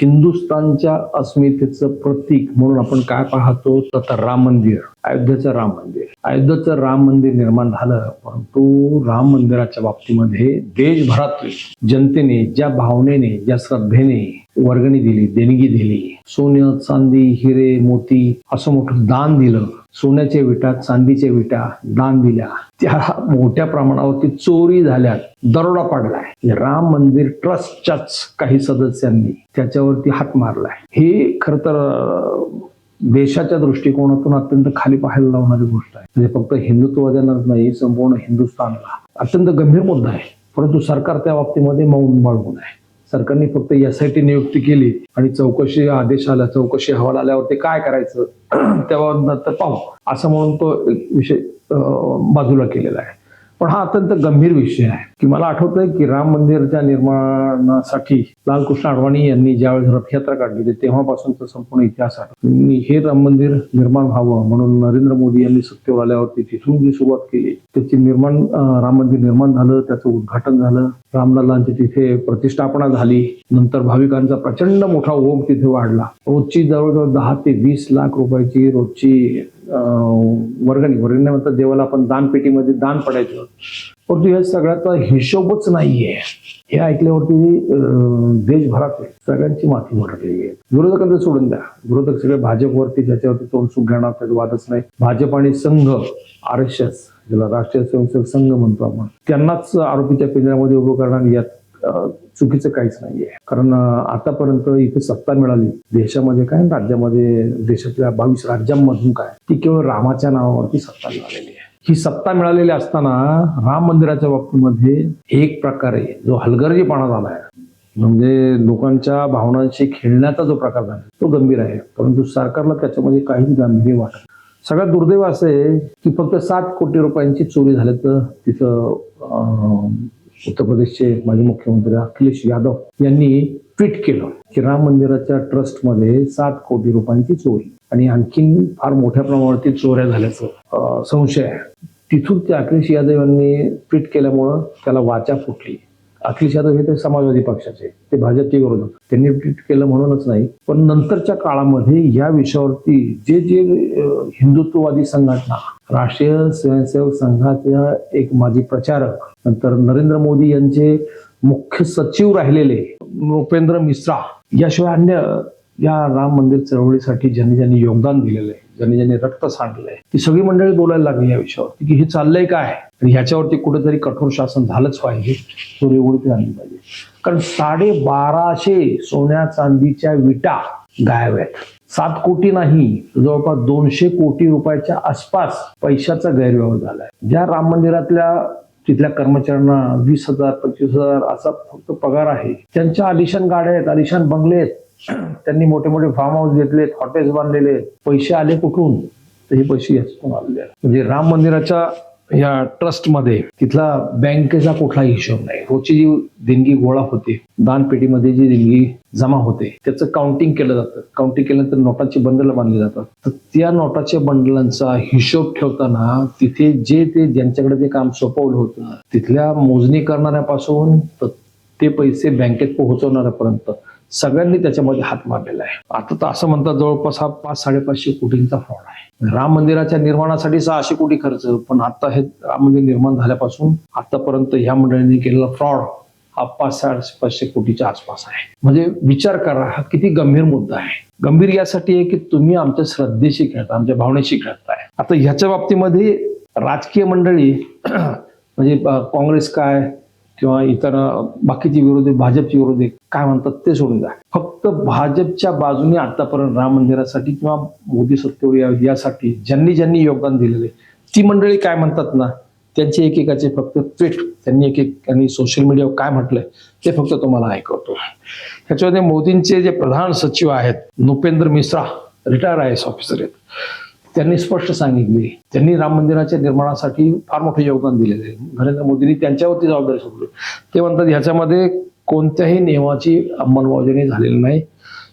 हिंदुस्थानच्या अस्मितेचं प्रतीक म्हणून आपण काय पाहतो तर राम मंदिर, अयोध्येचं राम मंदिर. अयोध्येचं राम मंदिर निर्माण झालं, परंतु राम मंदिराच्या बाबतीमध्ये देशभरातील जनतेने ज्या भावनेने, ज्या श्रद्धेने वर्गणी दिली, देणगी दिली, सोनं, चांदी, हिरे, मोती असं मोठं दान दिलं, सोन्याच्या विटा, चांदीच्या विटा दान दिल्या, त्या मोठ्या प्रमाणावरती चोरी झाल्या, दरोडा पाडलाय. राम मंदिर ट्रस्टच्याच काही सदस्यांनी त्याच्यावरती हात मारलाय. हे खरं तर देशाच्या दृष्टिकोनातून अत्यंत खाली पाहायला लावणारी गोष्ट आहे. म्हणजे फक्त हिंदुत्ववाद्यांनाच नाही, संपूर्ण हिंदुस्थानला अत्यंत गंभीर मुद्दा आहे. परंतु सरकार त्या बाबतीमध्ये मौन बाळगून आहे. सरकारने फक्त SIT नियुक्ती केली आणि चौकशी आदेश आला, चौकशी अहवाल आल्यावरती काय करायचं तेव्हा नंतर पाहू असं म्हणून तो विषय बाजूला केलेला आहे. पण हा अत्यंत गंभीर विषय आहे की मला आठवतंय की राम मंदिरच्या निर्माणासाठी लालकृष्ण अडवाणी यांनी ज्यावेळेस रथयात्रा काढली होती तेव्हापासूनचा संपूर्ण इतिहास आहे. हे राम मंदिर निर्माण व्हावं म्हणून नरेंद्र मोदी यांनी सत्तेवर आल्यावरती तिथून जी सुरुवात केली त्याची राम मंदिर निर्माण झालं, त्याचं उद्घाटन झालं, रामलल्लांची तिथे प्रतिष्ठापना झाली. नंतर भाविकांचा प्रचंड मोठा ओघ तिथे वाढला. रोजची जवळजवळ 10 ते 20 लाख रुपयाची रोजची वर्गणी म्हणतात देवाला आपण दानपेटीमध्ये दान पडायचं. परंतु या सगळ्याचा हिशोबच नाहीये. हे ऐकल्यावरती देशभरात सगळ्यांची माथी भरलेली आहे. विरोधकांना सोडून द्या, विरोधक सगळे भाजपवरती त्याच्यावरती तोंडसुख घेणार, त्याचा वादच नाही. भाजप आणि संघ, RSS ज्याला राष्ट्रीय स्वयंसेवक संघ म्हणतो आपण, त्यांनाच आरोपीच्या पिंजऱ्यामध्ये उभं करणार यात चुकीचं काहीच नाहीये. कारण आतापर्यंत इथे सत्ता मिळाली देशामध्ये काय, राज्यामध्ये, देशातल्या 22 राज्यांमधून काय, ती केवळ रामाच्या नावावरती सत्ता मिळालेली आहे. ही सत्ता मिळालेली असताना राम मंदिराच्या बाबतीमध्ये एक प्रकारे जो हलगर्जीपणा झालाय, म्हणजे लोकांच्या भावनांशी खेळण्याचा जो प्रकार झाला तो गंभीर आहे. परंतु सरकारला त्याच्यामध्ये काहीच गांभीर्य वाटत. सगळ्यात दुर्दैव असं आहे की फक्त 7 कोटी रुपयांची चोरी झाल्याचं तिथं उत्तर प्रदेशचे माजी मुख्यमंत्री अखिलेश यादव यांनी ट्विट केलं की राम मंदिराच्या ट्रस्टमध्ये 7 कोटी रुपयांची चोरी आणि आणखीन फार मोठ्या प्रमाणावरती चोऱ्या झाल्याचं संशय आहे. तिथून ते अखिलेश यादव यांनी ट्विट केल्यामुळं त्याला वाचा फुटली. अखिलेश यादव हे ते समाजवादी पक्षाचे, ते भाजपचे विरोधक, त्यांनी ट्विट केलं म्हणूनच नाही, पण नंतरच्या काळामध्ये या विषयावरती जे हिंदुत्ववादी संघटना, राष्ट्रीय स्वयंसेवक संघाच्या एक माजी प्रचारक, नंतर नरेंद्र मोदी यांचे मुख्य सचिव राहिलेले नृपेंद्र मिश्रा, याशिवाय अन्य या राम मंदिर चळवळीसाठी ज्यांनी योगदान दिलेलं आहे, ज्यांनी रक्त सांडलंय, ती सगळी मंडळी बोलायला लागली या विषयावरती की हे चाललंय काय आणि ह्याच्यावरती कुठेतरी कठोर शासन झालंच पाहिजे, चोरी उघडकीस आणली पाहिजे. कारण 1250 सोन्या चांदीच्या विटा गायब आहेत. 7 कोटी नाही, जवळपास 200 कोटी रुपयाच्या आसपास पैशाचा गैरव्यवहार झालाय. ज्या राम मंदिरातल्या तिथल्या कर्मचाऱ्यांना 20,000 25,000 असा फक्त पगार आहे, त्यांच्या आलिशान गाड्या आहेत, आलिशान बंगले आहेत, त्यांनी मोठे मोठे फार्म हाऊस घेतलेत, हॉटेल्स बांधलेले. पैसे आले कुठून? तर हे पैसे याच्यातून आलेले आहेत. म्हणजे राम मंदिराच्या या ट्रस्टमध्ये तिथला बँकेचा कुठलाही हिशोब नाही. रोजची जी देणगी गोळा होते, दानपेटीमध्ये जी देणगी जमा होते, त्याचं काउंटिंग केलं जातं. काउंटिंग केल्यानंतर नोटाची बंडल बांधली जातात. तर त्या नोटाच्या बंडलांचा हिशोब ठेवताना तिथे ज्यांच्याकडे ते काम सोपवलं होतं, तिथल्या मोजणी करणाऱ्यापासून ते पैसे बँकेत पोहोचवणाऱ्यापर्यंत सगळ्यांनी त्याच्यामध्ये हात मारलेला आहे. आता तर असं म्हणतात जवळपास हा 500-550 कोटींचा फ्रॉड आहे. राम मंदिराच्या निर्माणासाठी 600 कोटी खर्च, पण आता हे राम मंदिर निर्माण झाल्यापासून आतापर्यंत ह्या मंडळींनी केलेला फ्रॉड हा 500-550 कोटीच्या आसपास आहे. म्हणजे विचार करा, हा किती गंभीर मुद्दा आहे. गंभीर यासाठी आहे की तुम्ही आमच्या श्रद्धेशी खेळता, आमच्या भावनेशी खेळताय. आता ह्याच्या बाबतीमध्ये राजकीय मंडळी म्हणजे काँग्रेस काय किंवा इतर बाकीचे विरोधी, भाजपचे विरोधी काय म्हणतात ते सोडून द्या. फक्त भाजपच्या बाजूने आतापर्यंत राम मंदिरासाठी किंवा मोदी सत्तेवर यासाठी ज्यांनी योगदान दिलेले ती मंडळी काय म्हणतात ना, त्यांचे एकेकाचे फक्त ट्विट, त्यांनी एकेकाने सोशल मीडियावर काय म्हटलंय ते फक्त तुम्हाला ऐकवतो. ह्याच्यामध्ये मोदींचे जे प्रधान सचिव आहेत Nripendra Mishra, retire IAS officer आहेत, त्यांनी स्पष्ट सांगितले त्यांनी राम मंदिराच्या निर्माणासाठी फार मोठे योगदान दिलेले आहे. नरेंद्र मोदींनी त्यांच्यावरती जबाबदारी सोडली. ते म्हणतात ह्याच्यामध्ये कोणत्याही नियमाची अंमलबजावणी झालेली नाही.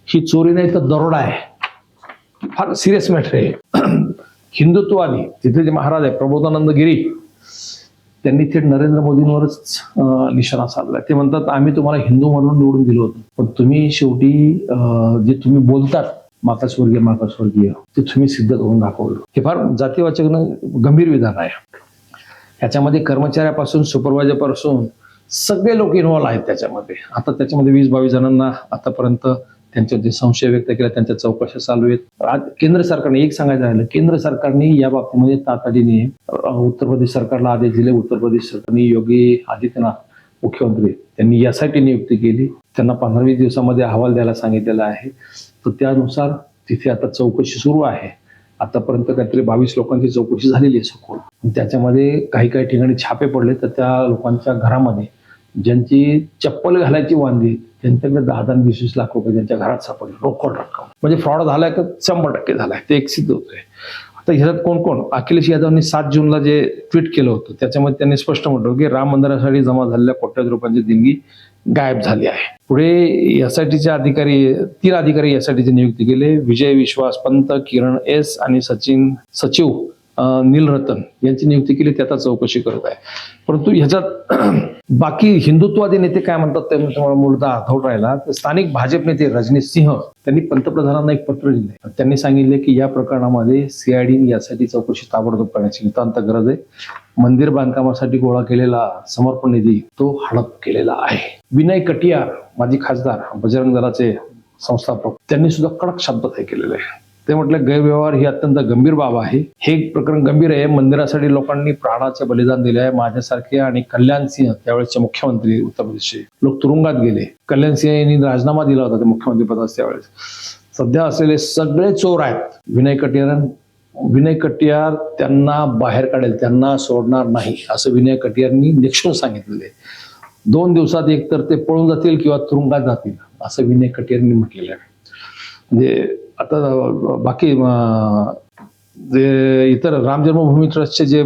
ही चोरी नाही तर दरोडा आहे. फार सिरियस मॅटर आहे. हिंदुत्ववादी तिथे जे महाराज आहे प्रबोधानंद गिरी, त्यांनी थेट नरेंद्र मोदींवरच निशाणा साधला. ते म्हणतात आम्ही तुम्हाला हिंदू म्हणून निवडून दिलं होतं, पण तुम्ही शेवटी जे तुम्ही बोलतात मागासवर्गीय ते तुम्ही सिद्ध करून दाखवलं. हे फार जातीवाचक गंभीर विधान आहे. याच्यामध्ये कर्मचाऱ्यापासून सुपरवायझर पासून सगळे लोक इन्व्हॉल्व आहेत त्याच्यामध्ये. आता त्याच्यामध्ये 20-22 जणांना आतापर्यंत त्यांच्यावरती संशय व्यक्त केला, त्यांच्या चौकशा चालू आहेत. केंद्र सरकारने एक सांगायचं राहिलं, केंद्र सरकारने या बाबतीमध्ये तातडीने उत्तर प्रदेश सरकारला आदेश दिले. उत्तर प्रदेश सरकारने योगी आदित्यनाथ मुख्यमंत्री त्यांनी यासाठी नियुक्ती केली. त्यांना 15-20 दिवसामध्ये अहवाल द्यायला सांगितलेला आहे. तर त्यानुसार तिथे आता चौकशी सुरू आहे. आतापर्यंत काहीतरी 22 लोकांची चौकशी झालेली आहे सखोल. त्याच्यामध्ये काही ठिकाणी छापे पडले, तर त्या लोकांच्या घरामध्ये ज्यांची चप्पल घालायची वांदी, त्यांच्याकडे 10-20 लाख रुपये त्यांच्या घरात सापडले, रोकड रक्कम. म्हणजे फ्रॉड झालाय का 100% झालाय, ते एक सिद्ध होतंय. आता ह्याच्यात कोण अखिलेश यादवनी 7 जूनला जे ट्विट केलं होतं त्याच्यामध्ये त्यांनी स्पष्ट म्हटलं की राम मंदिरासाठी जमा झालेल्या कोट्यावधी रुपयांची देणगी गायब झाली आहे. पुढे एसआयटीचे अधिकारी 3 अधिकारी यासाठीची नियुक्ती केले. विजय विश्वास पंत, किरण एस आणि सचिव नीलरतन यांची नियुक्ती केली. ते आता चौकशी करत आहे. परंतु ह्याच्यात बाकी हिंदुत्ववादी नेते काय म्हणतात ते मुद्दा आठवत राहिला. तर स्थानिक भाजप नेते रजनीश सिंह त्यांनी पंतप्रधानांना एक पत्र लिहिले. त्यांनी सांगितले की या प्रकरणामध्ये सीआयडी यासाठी चौकशी ताबडतोब करण्याची नितांत गरज आहे. मंदिर बांधकामासाठी गोळा केलेला समर्पण निधी तो हडप केलेला आहे. विनय कटियार माजी खासदार, बजरंग दलाचे संस्थापक, त्यांनी सुद्धा कडक शब्दात हे केलेले आहे. ते म्हटलं गैरव्यवहार ही अत्यंत गंभीर बाब आहे. हे प्रकरण गंभीर आहे. मंदिरासाठी लोकांनी प्राणाचे बलिदान दिले आहे. माझ्यासारखे आणि कल्याण सिंह त्यावेळेसचे मुख्यमंत्री उत्तर प्रदेशचे लोक तुरुंगात गेले. कल्याण सिंह यांनी राजीनामा दिला होता ते मुख्यमंत्री पदाचा त्यावेळेस. सध्या असलेले सगळे चोर आहेत. विनय कटियार त्यांना बाहेर काढेल, त्यांना सोडणार नाही असं विनय कटियारनी निक्षून सांगितलेले. 2 दिवसात एकतर ते पळून जातील किंवा तुरुंगात जातील असं विनय कटियारनी म्हटलेलं आहे. म्हणजे आता बाकी जे इतर राम जन्मभूमी ट्रस्टचे जे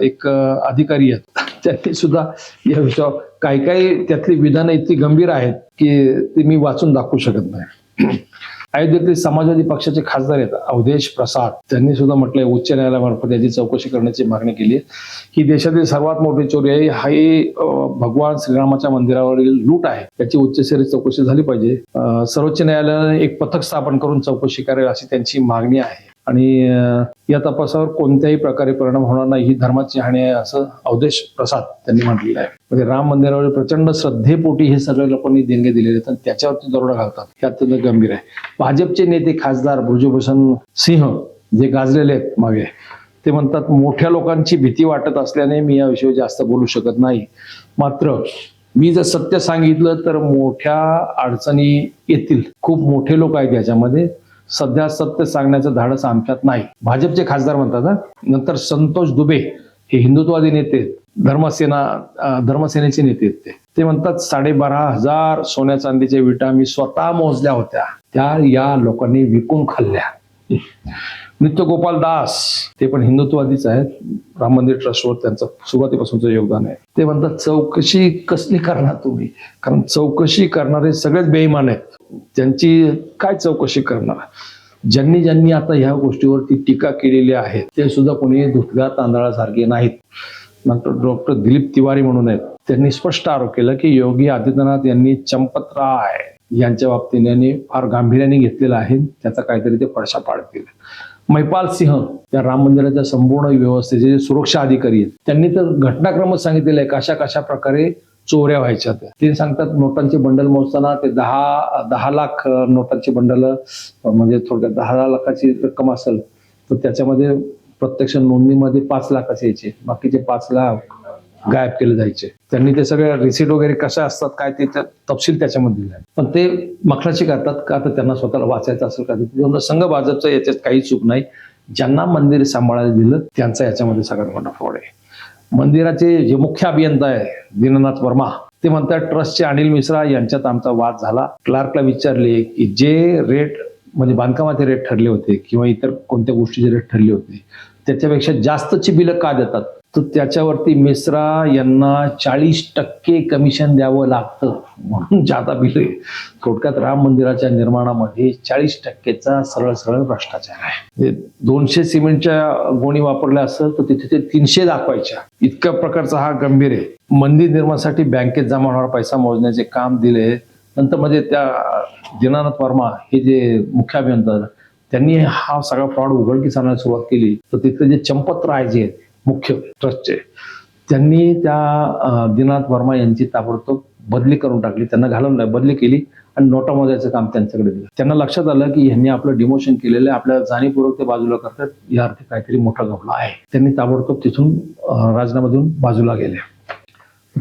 एक अधिकारी आहेत त्यांनी सुद्धा या विषयावर काही त्यातली विधानं इतकी गंभीर आहेत की ती मी वाचून दाखवू शकत नाही. अयोध्येतील समाजवादी पक्षाचे खासदार आहेत अवधेश प्रसाद, त्यांनी सुद्धा म्हटलंय उच्च न्यायालयामार्फत याची चौकशी करण्याची मागणी केली आहे. ही देशातील सर्वात मोठी चोरी आहे. ही भगवान श्रीरामाच्या मंदिरावरील लूट आहे. याची उच्चस्तरीय चौकशी झाली पाहिजे. सर्वोच्च न्यायालयाने एक पथक स्थापन करून चौकशी करावी अशी त्यांची मागणी आहे. आणि या तपासावर कोणत्याही प्रकारे परिणाम होणार नाही ही धर्माची हानी आहे असं अवधेश प्रसाद त्यांनी म्हटलेलं आहे. म्हणजे राम मंदिरावर प्रचंड श्रद्धेपोटी हे सगळे लोकांनी देणगे दिलेले आहेत आणि त्याच्यावरती दरोडा घालतात, हे अत्यंत गंभीर आहे. भाजपचे नेते खासदार बृजभूषण सिंह जे गाजलेले आहेत मागे, ते म्हणतात मोठ्या लोकांची भीती वाटत असल्याने मी याविषयी जास्त बोलू शकत नाही. मात्र मी जर सत्य सांगितलं तर मोठ्या अडचणी येतील. खूप मोठे लोक आहेत याच्यामध्ये. सध्या सत्य सांगण्याचं धाडस आमच्यात नाही, भाजपचे खासदार म्हणतात. नंतर संतोष दुबे हे हिंदुत्ववादी नेते, धर्मसेनेचे नेते आहेत. ते म्हणतात 12,500 सोन्या चांदीच्या विटा मी स्वतः मोजल्या होत्या, त्या या लोकांनी विकून खाल्ल्या. नित्यगोपाल दास ते पण हिंदुत्ववादीच आहेत. राम मंदिर ट्रस्टवर त्यांचं सुरुवातीपासूनचं योगदान आहे. ते म्हणतात चौकशी कसली करणार तुम्ही, कारण चौकशी करणारे सगळेच बेईमान आहेत. त्यांची काय चौकशी करणार. ज्यांनी आता ह्या गोष्टीवरती टीका केलेली आहे ते सुद्धा कोणी धुतगा तांदळासारखे नाहीत. डॉक्टर दिलीप तिवारी म्हणून आहेत, त्यांनी स्पष्ट आरोप केला की योगी आदित्यनाथ यांनी चंपतराय यांच्या बाबतीने फार गांभीर्याने घेतलेला आहे. त्याचा काहीतरी ते पडशा पाडतील. महिपाल सिंह त्या राम मंदिराच्या संपूर्ण व्यवस्थेचे जे सुरक्षा अधिकारी आहेत त्यांनी तर घटनाक्रमच सांगितलेलं आहे कशा प्रकारे चोऱ्या व्हायच्या. ते सांगतात नोटांचे बंडल मोजताना ते 10 लाख नोटांचे बंडल, म्हणजे थोडक्यात 10 लाखाची रक्कम असेल तर त्याच्यामध्ये प्रत्यक्ष नोंदणीमध्ये 5 लाख असायचे, बाकीचे 5 लाख गायब केले जायचे. त्यांनी ते सगळे रिसिट वगैरे कशा असतात काय ते तपशील त्याच्यामध्ये दिला. पण ते मखराची करतात का तर त्यांना स्वतःला वाचायचं असेल का. संघ भाजपचं याच्यात काही चूक नाही. ज्यांना मंदिर सांभाळायला दिलं त्यांचा याच्यामध्ये सगळ्यात मोठा फ्रॉड आहे. मंदिराचे जे मुख्य अभियंता आहे दीननाथ वर्मा, ते म्हणतात ट्रस्टचे अनिल मिश्रा यांच्यात आमचा वाद झाला. क्लार्कला विचारले की जे रेट म्हणजे बांधकामाचे रेट ठरले होते किंवा इतर कोणत्या गोष्टीचे रेट ठरले होते त्याच्यापेक्षा जास्तची बिलं का देतात. तर त्याच्यावरती मिश्रा यांना 40% कमिशन द्यावं लागतं म्हणून जादा बिल. थोडक्यात राम मंदिराच्या निर्माणामध्ये 40%चा सरळ सरळ भ्रष्टाचार आहे. 200 सिमेंटच्या गोणी वापरल्या असेल तर तिथे ते 300 दाखवायच्या, इतक्या प्रकारचा हा गंभीर आहे. मंदिर निर्माणासाठी बँकेत जमा होणारा पैसा मोजण्याचे काम दिले. नंतर म्हणजे त्या दीनानाथ वर्मा हे जे मुख्य अभियंता त्यांनी हा सगळा फ्रॉड उघडकीस आणायला सुरुवात केली. तर तिथले जे चंपत्र आहे जे मुख्य ट्रस्टचे, त्यांनी त्या दीनानाथ वर्मा यांची ताबडतोब बदली करून टाकली. त्यांना घालवलं, बदली केली आणि नोटा मोजायचं काम त्यांच्याकडे दिलं. त्यांना लक्षात आलं की यांनी आपलं डिमोशन केलेलं आहे, आपल्याला जाणीवपूर्वक ते बाजूला करतात, या अर्थी काहीतरी मोठा घपला आहे. त्यांनी ताबडतोब तिथून राजीनामा देऊन बाजूला गेले.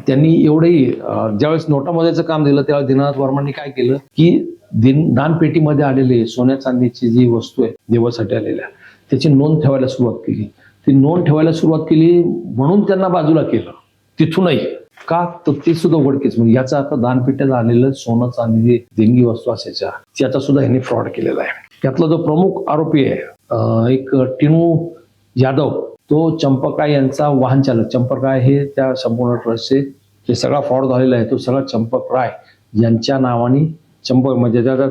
त्यांनी एवढंही ज्यावेळेस नोटा मोजायचं काम दिलं त्यावेळेस दीनानाथ वर्मांनी काय केलं की दानपेटीमध्ये आलेले सोन्या चांदीची जी वस्तू आहे देवासाठी आलेल्या, त्याची नोंद ठेवायला सुरुवात केली. ती नोंद ठेवायला सुरुवात केली म्हणून त्यांना बाजूला केलं तिथूनही. का तर ते सुद्धा उघडकीस, म्हणजे याचा अर्थ दानपेट्यात आलेलं सोनं चांदी देणगी वस्तू असायच्या त्याचा सुद्धा यांनी फ्रॉड केलेला आहे. त्यातला जो प्रमुख आरोपी आहे एक टिनू यादव, तो चंपकराय यांचा वाहन चालक. चंपकराय हे त्या संपूर्ण ट्रस्टचे जे सगळा फ्रॉड झालेला आहे तो सगळा चंपकराय यांच्या नावाने म्हणजे त्यात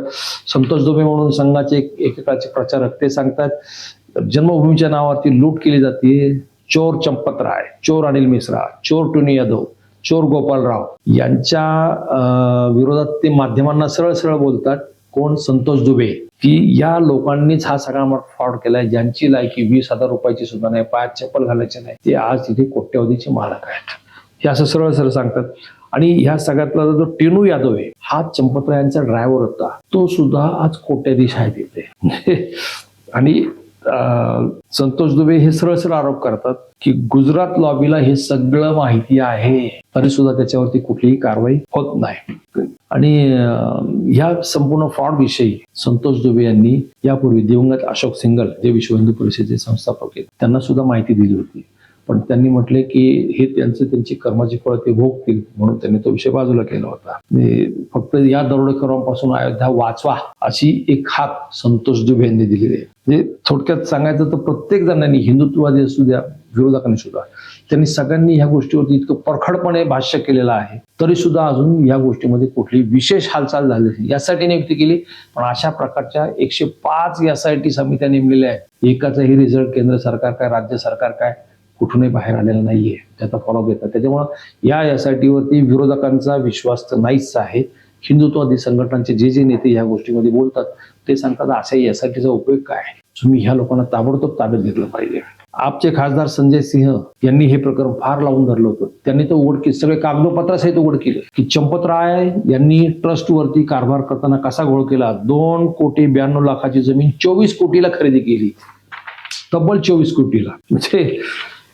संतोष दुबे म्हणून संघाचे एकेकाचे प्रचारक ते सांगतात जन्मभूमीच्या नावावरती लूट केली जाते. चोर चंपकराय, चोर अनिल मिश्रा, चोर टिनू यादव, चोर गोपालराव यांच्या विरोधात ते माध्यमांना सरळ सरळ बोलतात. कोण? संतोष दुबे, की या लोकांनीच हा सगळा फ्रॉड केलाय, ज्यांची लायकी 20,000 रुपयाची सुद्धा नाही, पायात चप्पल घालायचे नाही, ते आज तिथे कोट्यवधीचे मालक आहेत, हे असं सरळ सरळ सांगतात. आणि ह्या सगळ्यातला जो टिनू यादव आहे हा चंपकरायांचा ड्रायव्हर होता, तो सुद्धा आज कोट्याधीश आहे तिथे. आणि संतोष दुबे हे सरळ सरळ आरोप करतात की गुजरात लॉबीला हे सगळं माहिती आहे, तरी सुद्धा त्याच्यावरती कुठलीही कारवाई होत नाही. आणि ह्या संपूर्ण फ्रॉड विषयी संतोष दुबे यांनी यापूर्वी दिवंगत अशोक सिंगल जे विश्व हिंदू परिषदेचे संस्थापक आहेत त्यांना सुद्धा माहिती दिली होती, पण त्यांनी म्हटले की हे त्यांची कर्माची फळं ते भोगतील म्हणून त्यांनी तो विषय बाजूला केला होता. फक्त या दरोडेखोरांपासून अयोध्या वाचवा अशी एक हाक संतोष दुबे यांनी दिलेली आहे. म्हणजे थोडक्यात सांगायचं तर प्रत्येक जणांनी, हिंदुत्ववादी असू द्या विरोधकांनी सुद्धा, त्यांनी सगळ्यांनी ह्या गोष्टीवरती इतकं परखडपणे भाष्य केलेलं आहे, तरी सुद्धा अजून या गोष्टीमध्ये कुठली विशेष हालचाल झाली नाही. यासाठी नियुक्ती केली, पण अशा प्रकारच्या 105 SIT समित्या नेमलेल्या आहेत. एकाचाही रिझल्ट केंद्र सरकार काय राज्य सरकार काय कुठूनही बाहेर आलेला नाहीये, त्याचा फॉलोअप घेतात. त्याच्यामुळं या SIT वरती विरोधकांचा विश्वास तर नाहीच आहे. हिंदुत्ववादी संघटनांचे जे नेते या गोष्टीमध्ये बोलतात ते सांगतात अशा SITचा उपयोग काय, तुम्ही ह्या लोकांना ताबडतोब ताब्यात घेतलं पाहिजे. आपचे खासदार संजय सिंह यांनी हे प्रकरण फार लावून धरलं होतं. त्यांनी तो उघड सगळे कागदोपत्रासहित उघड केलं की चंपतराय यांनी ट्रस्ट वरती कारभार करताना कसा घोळ केला. 2,92,00,000 जमीन 24 कोटीला खरेदी केली, तब्बल 24 कोटीला. म्हणजे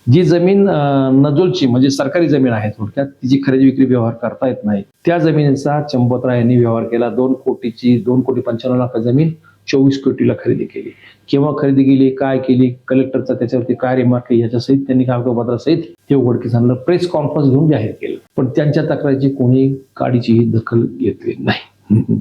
जी जमीन नजोलची म्हणजे सरकारी जमीन आहे, थोडक्यात तिची खरेदी विक्री व्यवहार करता येत नाही, त्या जमिनीचा चंपतराय यांनी व्यवहार केला. 2,95,00,000 जमीन 24 कोटीला खरेदी केली. केव्हा खरेदी केली, काय केली, कलेक्टरचा त्याच्यावरती काय रिमार्क आहे याच्या सहित त्यांनी कागदपत्रासहित हे उघडकीस आणलं. प्रेस कॉन्फरन्स घेऊन जाहीर केलं, पण त्यांच्या तक्रारीची कोणी काडीचीही दखल घेतली नाही.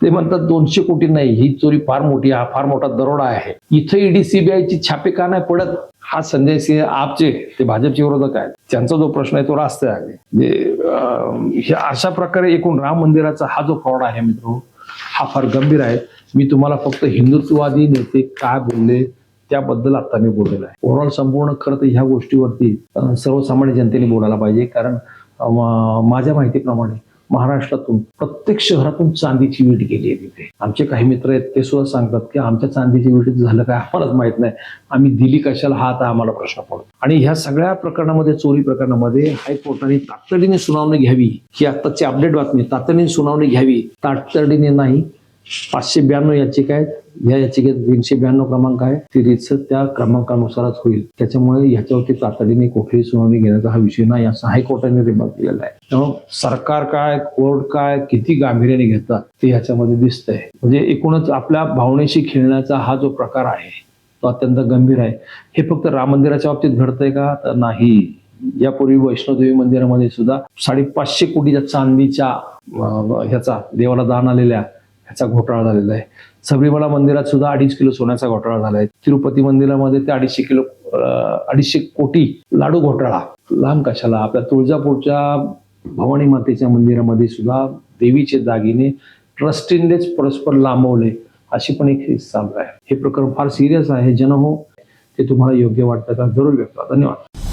ते म्हणतात 200 कोटी नाही, ही चोरी फार मोठी, हा फार मोठा दरोडा आहे. इथे ईडी सीबीआयची छापे का नाही पडत, हा संजय सिंह आपचे ते भाजपचे विरोधक आहेत, त्यांचा जो प्रश्न आहे तो रास्ते आहे. अशा प्रकारे एकूण राम मंदिराचा हा जो फ्रॉड आहे मित्र, हा फार गंभीर आहे. मी तुम्हाला फक्त हिंदुत्ववादी नेते काय बोलले त्याबद्दल आता मी बोललेलो आहे. ओव्हरऑल संपूर्ण खरं तर ह्या गोष्टीवरती सर्वसामान्य जनतेने बोलायला पाहिजे, कारण माझ्या माहितीप्रमाणे महाराष्ट्रातून प्रत्येक शहरातून चांदीची वीट गेली आहे तिथे. आमचे काही मित्र आहेत ते सुद्धा सांगतात की आमच्या चांदीची वीट झालं काय आम्हालाच माहित नाही, आम्ही दिली कशाला हा आता आम्हाला प्रश्न पडतो. आणि ह्या सगळ्या प्रकरणामध्ये, चोरी प्रकरणामध्ये हायकोर्टाने तातडीने सुनावणी घ्यावी, ही आत्ताची अपडेट बातमी, तातडीने सुनावणी घ्यावी. तातडीने नाही, 592 याचिका आहेत, या याचिकेत 392 क्रमांक आहे, ती रितसर त्या क्रमांकानुसारच होईल. त्याच्यामुळे ह्याच्यावरती तातडीने कुठलीही सुनावणी घेण्याचा हा विषय नाही असं हायकोर्टाने रिमार्क केलेला आहे. त्यामुळे सरकार काय, कोर्ट काय, किती गांभीर्याने घेतात ते ह्याच्यामध्ये दिसतंय. म्हणजे एकूणच आपल्या भावनेशी खेळण्याचा हा जो प्रकार आहे तो अत्यंत गंभीर आहे. हे फक्त राम मंदिराच्या बाबतीत घडतंय का, तर नाही. यापूर्वी वैष्णोदेवी मंदिरामध्ये सुद्धा 550 कोटीच्या चांदीच्या ह्याचा देवाला दान आलेल्या ह्याचा घोटाळा झालेला आहे. सबरीमला मंदिरात सुद्धा 2.5 किलो सोन्याचा घोटाळा झाला आहे. तिरुपती मंदिरामध्ये ते 250 कोटी लाडू घोटाळा. लांब कशाला, आपल्या तुळजापूरच्या भवानी मातेच्या मंदिरामध्ये सुद्धा देवीचे दागिने ट्रस्टींनीच परस्पर लांबवले, अशी पण एक केस चालू आहे. हे प्रकरण फार सिरियस आहे. जनहो, ते तुम्हाला योग्य वाटतं का? जरूर व्यक्त करा. धन्यवाद.